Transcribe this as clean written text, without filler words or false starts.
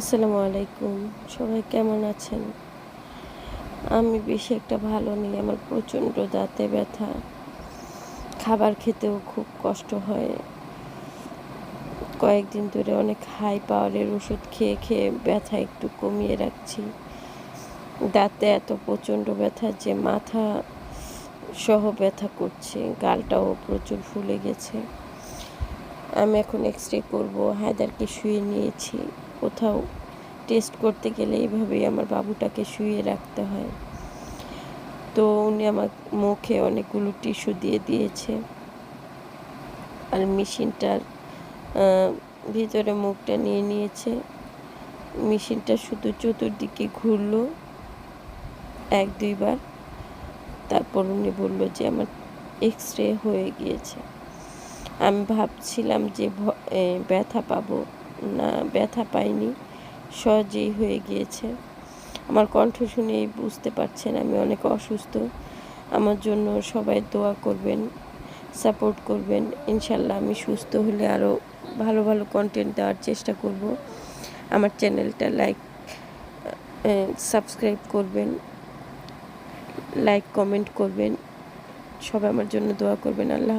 আসসালামু আলাইকুম। সবাই কেমন আছেন? আমি বেশি একটা ভালো নেই। আমার প্রচণ্ড দাঁতে ব্যথা। খাবার খেতেও খুব কষ্ট হয়। কয়েকদিন ধরে অনেক হাই পাওয়ারের ওষুধ খেয়ে ব্যথা একটু কমিয়ে রাখছি। দাঁতে এত প্রচণ্ড ব্যথা যে মাথা সহ ব্যথা করছে। গালটাও প্রচুর ফুলে গেছে। আমি এখন এক্স-রে করব। হায়দারকে শুইয়ে নিয়েছি। কোথাও টেস্ট করতে গেলে এইভাবেই আমার বাবুটাকে শুইয়ে রাখতে হয়। তো উনি আমার মুখে অনেকগুলো টিস্যু দিয়ে দিয়েছে। আর মেশিনটার ভিতরে মুখটা নিয়ে নিয়েছে। মেশিনটা শুধু চতুর্দিকে ঘুরলো ১-২ বার। তারপর উনি বলল যে আমার এক্স-রে হয়ে গিয়েছে। আমি ভাবছিলাম যে ব্যথা পাবো। না, ব্যথা পাইনি। সহজেই হয়ে গিয়েছে। আমার কণ্ঠ শুনেই বুঝতে পারছেন আমি অনেক অসুস্থ। আমার জন্য সবাই দোয়া করবেন, সাপোর্ট করবেন। ইনশাআল্লাহ আমি সুস্থ হলে আরও ভালো কনটেন্ট দেওয়ার চেষ্টা করব। আমার চ্যানেলটা সাবস্ক্রাইব করবেন, লাইক কমেন্ট করবেন। সবাই আমার জন্য দোয়া করবেন। আল্লাহ